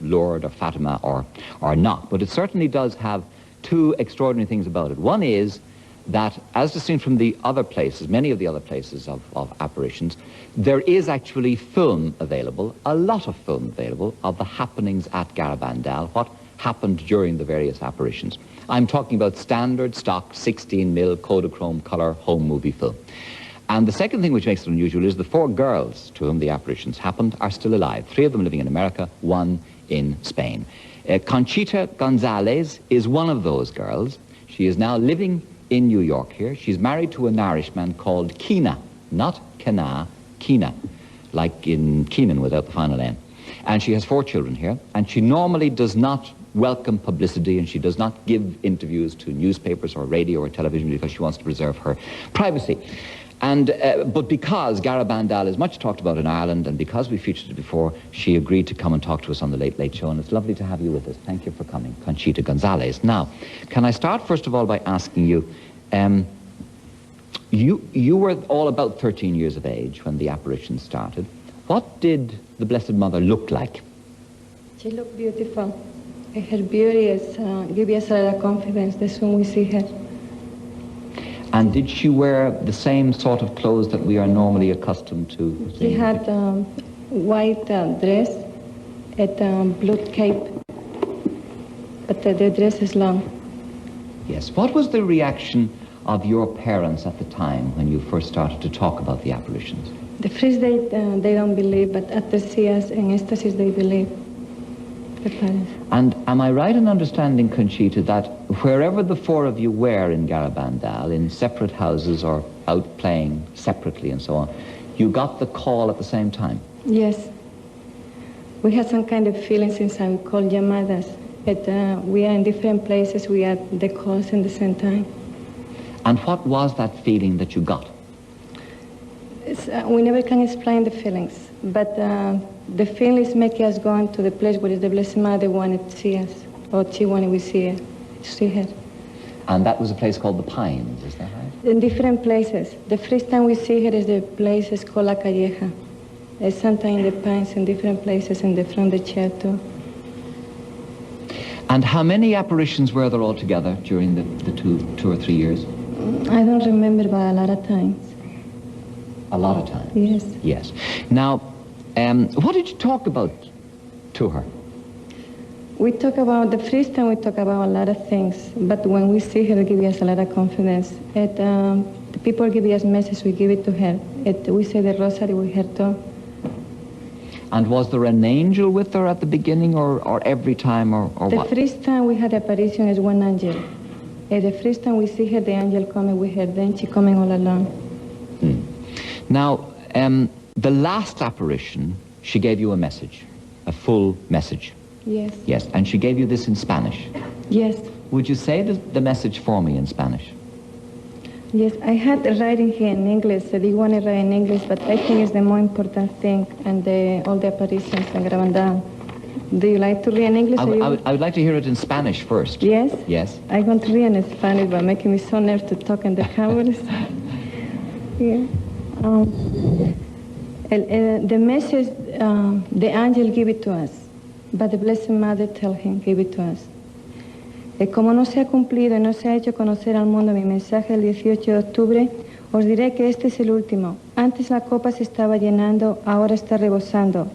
Lourdes or Fatima or not, but it certainly does have two extraordinary things about it. One is that, as distinct from the other places, many of the other places of apparitions, there is actually film available, a lot of film available, of the happenings at Garabandal, what happened during the various apparitions. I'm talking about standard stock 16mm Kodachrome color home movie film. And the second thing which makes it unusual is the 4 girls to whom the apparitions happened are still alive. 3 of them living in America, 1 in Spain. Conchita Gonzalez is one of those girls. She is now living in New York here. She's married to an Irishman called Keena, not Kena, Keena, like in Keenan without the final N. And she has 4 children here, and she normally does not welcome publicity, and she does not give interviews to newspapers or radio or television because she wants to preserve her privacy. And, but because Garabandal is much talked about in Ireland, and because we featured it before, she agreed to come and talk to us on the Late Late Show, and it's lovely to have you with us. Thank you for coming, Conchita Gonzalez. Now, can I start first of all by asking you, you were all about 13 years of age when the apparition started. What did the Blessed Mother look like? She looked beautiful. Her beauty is, gives us a lot of confidence the soon we see her. And did she wear the same sort of clothes that we are normally accustomed to? She had white dress and blue cape, but the dress is long. Yes. What was the reaction of your parents at the time when you first started to talk about the apparitions? The first day they don't believe, but after see us in ecstasy they believe. The parents. And am I right in understanding, Conchita, that wherever the 4 of you were in Garabandal, in separate houses or out playing separately and so on, you got the call at the same time? Yes. We had some kind of feelings inside. We call llamadas. But we are in different places. We had the calls in the same time. And what was that feeling that you got? We never can explain the feelings, but the feelings make us go into the place where the Blessed Mother wanted to see us, or she wanted we see her. And that was a place called the Pines, is that right? In different places. The first time we see her is the place is called La Calleja. It's sometimes in the Pines, in different places, in the front of the chair too. And how many apparitions were there altogether during the two or three years? I don't remember, but a lot of times. A lot of times? Yes. Yes. Now, what did you talk about to her? We talk about, the first time we talk about a lot of things, but when we see her, it gives us a lot of confidence. The people give us message, we give it to her. We say the rosary with her too. And was there an angel with her at the beginning, or every time, or what? The first time we had apparition is one angel. The first time we see her, the angel coming with her, then she coming all alone. Now, the last apparition, she gave you a message, a full message. Yes. Yes, and she gave you this in Spanish. Yes. Would you say the message for me in Spanish? Yes, I had writing here in English. I did want to write in English, but I think it's the more important thing, and all the apparitions and Garabandal. Do you like to read in English? I would like to hear it in Spanish first. Yes? Yes. I'm going to read in Spanish, but making me so nervous to talk in the cameras. Yeah. The message, the angel gave it to us, but the Blessed Mother tell him, give it to us. Como no se ha cumplido y no se ha hecho conocer al mundo mi mensaje el 18 de octubre, os diré que este es el último. Antes la copa se estaba llenando, ahora está rebosando.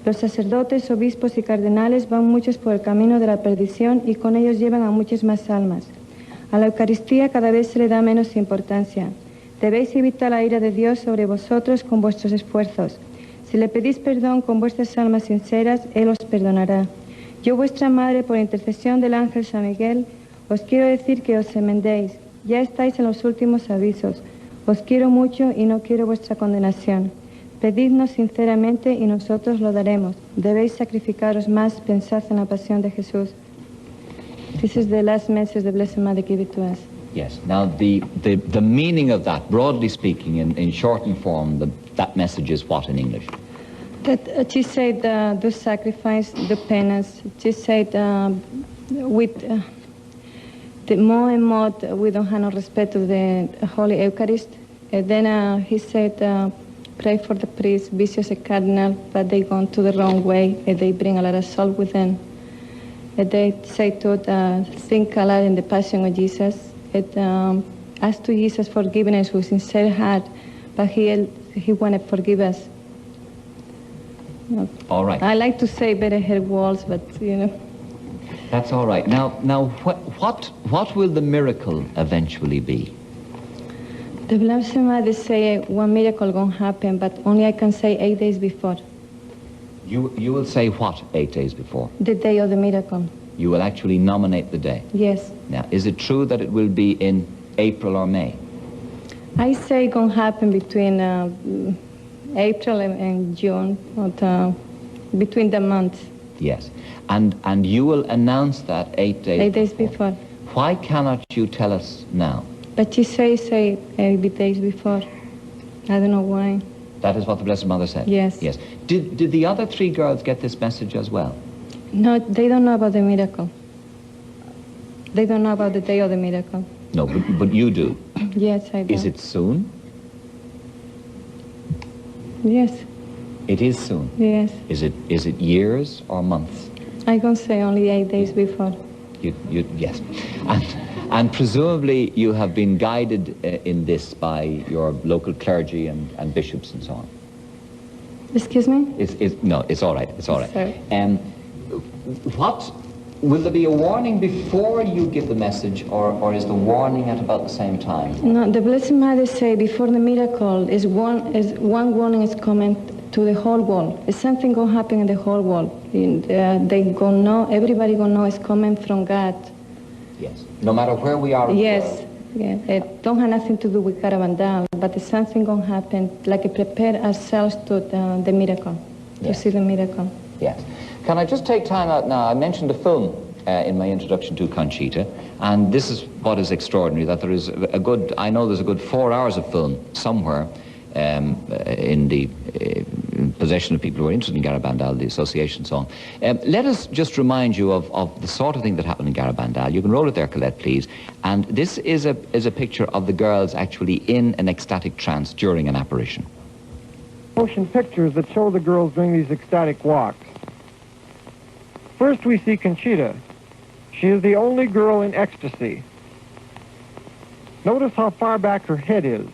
Los sacerdotes, obispos y cardenales van muchos por el camino de la perdición y con ellos llevan a muchas más almas. A la Eucaristía cada vez se le da menos importancia. Debéis evitar la ira de Dios sobre vosotros con vuestros esfuerzos. Si le pedís perdón con vuestras almas sinceras, Él os perdonará. Yo, vuestra madre, por intercesión del ángel San Miguel, os quiero decir que os enmendéis. Ya estáis en los últimos avisos. Os quiero mucho y no quiero vuestra condenación. Pedidnos sinceramente y nosotros lo daremos. Debéis sacrificaros más, pensad en la pasión de Jesús. This is the last message the Blessed Mother gave it to us. Yes. Now, the meaning of that, broadly speaking, in shortened form, that message is what in English? That she said, do sacrifice, do penance. She said, with the more and more we don't have no respect to the Holy Eucharist. And then he said, pray for the priest, visit a cardinal, but they go to the wrong way, and they bring a lot of salt with them. And they say to think a lot in the passion of Jesus. Ask to Jesus forgiveness with sincere heart, but he want to forgive us. All right. I like to say better her words, but That's all right. Now, what will the miracle eventually be? The Blessed Mother say one miracle gonna happen, but only I can say 8 days before. You will say what 8 days before? The day of the miracle. You will actually nominate the day. Yes. Now, is it true that it will be in April or May? I say it's gonna happen between April and June, between the months. Yes. And you will announce that 8 days 8 days before. Why cannot you tell us now? But she say 8 days before. I don't know why. That is what the Blessed Mother said? Yes. Yes. Did the other 3 girls get this message as well? No, they don't know about the miracle. They don't know about the day of the miracle. No, but you do. Yes, I do. Is it soon? Yes. It is soon. Yes. Is it years or months? I can say only 8 days before. Yes. And presumably you have been guided in this by your local clergy and bishops and so on. Excuse me? No, it's all right. It's all right. Sorry. What will there be a warning before you give the message, or is the warning at about the same time? No, the Blessed Mother say before the miracle is one warning is coming to the whole world. It's something gonna happen in the whole world. They gonna know. Everybody gonna know it's coming from God. Yes. No matter where we are. Yes. Yeah. It don't have nothing to do with Carabandal, but it's something gonna happen. Like prepare ourselves to the miracle, to see the miracle. Yes. Can I just take time out now? I mentioned a film in my introduction to Conchita, and this is what is extraordinary, that there is I know there's a good 4 hours of film somewhere in the possession of people who are interested in Garabandal, the association and so on. Let us just remind you of the sort of thing that happened in Garabandal. You can roll it there, Colette, please. And this is a picture of the girls actually in an ecstatic trance during an apparition. Motion pictures that show the girls doing these ecstatic walks. First we see Conchita. She is the only girl in ecstasy. Notice how far back her head is.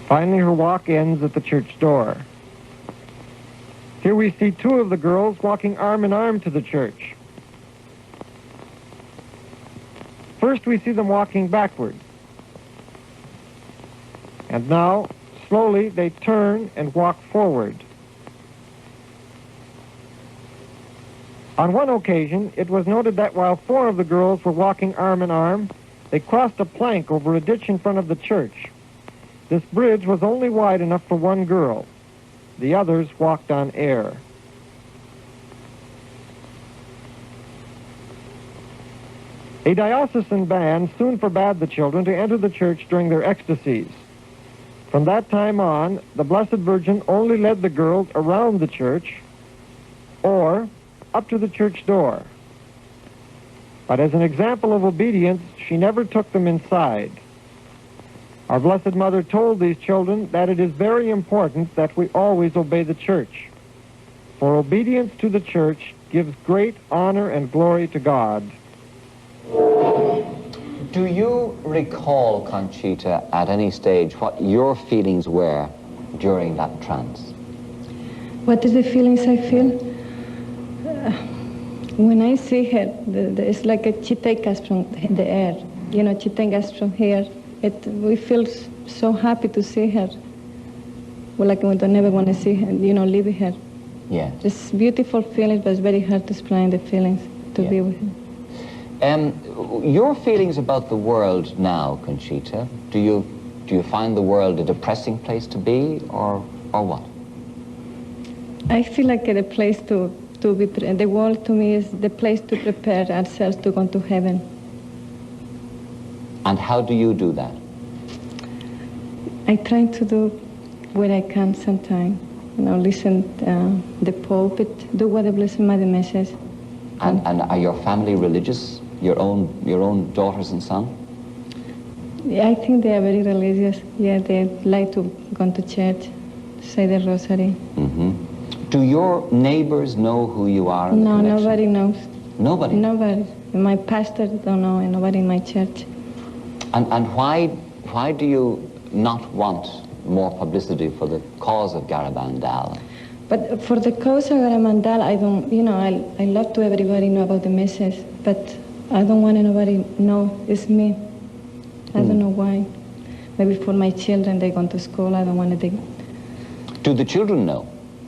Finally, her walk ends at the church door. Here we see 2 of the girls walking arm in arm to the church. First, we see them walking backward. And now, slowly, they turn and walk forward. On one occasion, it was noted that while 4 of the girls were walking arm in arm, they crossed a plank over a ditch in front of the church. This bridge was only wide enough for 1 girl. The others walked on air. A diocesan band soon forbade the children to enter the church during their ecstasies. From that time on, the Blessed Virgin only led the girls around the church or up to the church door. But as an example of obedience, she never took them inside. Our Blessed Mother told these children that it is very important that we always obey the church, for obedience to the church gives great honor and glory to God. Do you recall, Conchita, at any stage what your feelings were during that trance? What is the feelings I feel? When I see her, it's like she takes us from the air. You know, she takes us from here. We feel so happy to see her. Well, like we don't never want to see her, leave her. Yes. It's beautiful feelings, but it's very hard to explain the feelings to be with her. Your feelings about the world now, Conchita, do you find the world a depressing place to be, or what? I feel like the place to be, the world to me is the place to prepare ourselves to go to heaven. And how do you do that? I try to do what I can sometimes. Listen the pulpit, do what the Blessed Mother says. And are your family religious? Your own daughters and son? Yeah, I think they are very religious. Yeah, they like to go to church, say the rosary. Do your neighbors know who you are in the No, connection? nobody knows. Nobody? Nobody. My pastor don't know, and nobody in my church. And why do you not want more publicity for the cause of Garabandal? But for the cause of Garamandal, I don't, I love to everybody know about the message, but I don't want anybody know it's me. I don't know why. Maybe for my children, they go to school, I don't want to. Do the children know?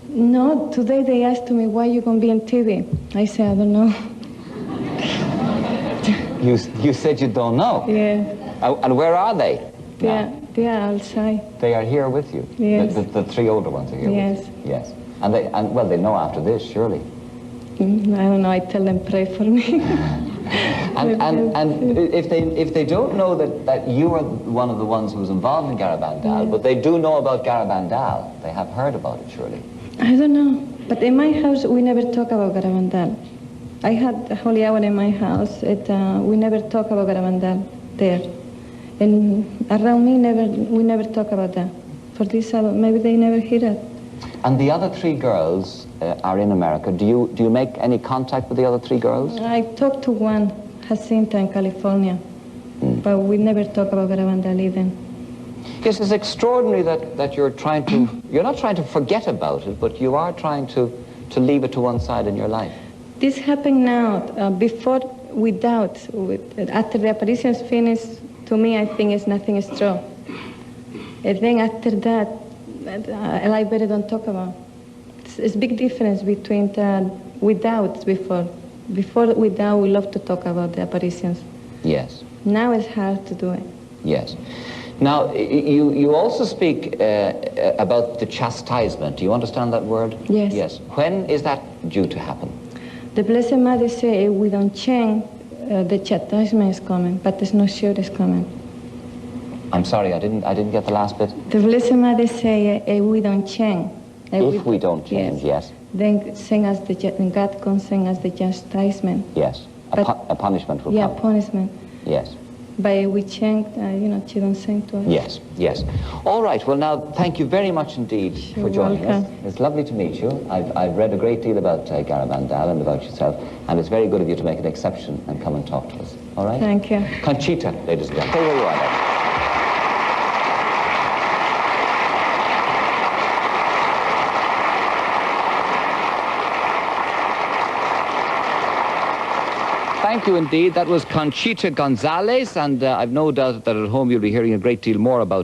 No, today they asked me, why you going to be on TV? I said, I don't know. You said you don't know? Yeah. And where are they? They are outside. They are here with you? Yes. The three older ones are here with you? Yes. And they know after this, surely. I don't know, I tell them pray for me. and if they don't know that you are one of the ones who was involved in Garabandal, but they do know about Garabandal, they have heard about it, surely. I don't know, but in my house we never talk about Garabandal. I had the holy hour in my house. We never talk about Garabandal there. And around me, we never talk about that. For this, maybe they never hear it. And the other three girls are in America. Do you make any contact with the other three girls? I talked to one, Jacinta, in California, but we never talk about Garabandal even. Yes, it's extraordinary that you're trying to, you're not trying to forget about it, but you are trying to leave it to one side in your life. This happened now, before, without. After the apparitions finished, to me, I think it's nothing is true. And then after that, I better don't talk about. It's a big difference between without before. Before, without, we love to talk about the apparitions. Yes. Now it's hard to do it. Yes. Now, you also speak about the chastisement. Do you understand that word? Yes. Yes. When is that due to happen? The Blessed Mother say if we don't change, the chastisement is coming, but it's not sure it's coming. I'm sorry, I didn't get the last bit. The Blessed Mother say if we don't change. If we don't change, yes. Then send us God can send us the chastisement. Yes. A punishment will come. Yeah, punishment. Yes. But if we change, she don't send to us. Yes, yes. All right, well now, thank you very much indeed for joining us. It's lovely to meet you. I've read a great deal about Garabandal and about yourself, and it's very good of you to make an exception and come and talk to us. All right? Thank you. Conchita, ladies and gentlemen. Stay where you are now. Thank you indeed. That was Conchita Gonzalez, and I've no doubt that at home you'll be hearing a great deal more about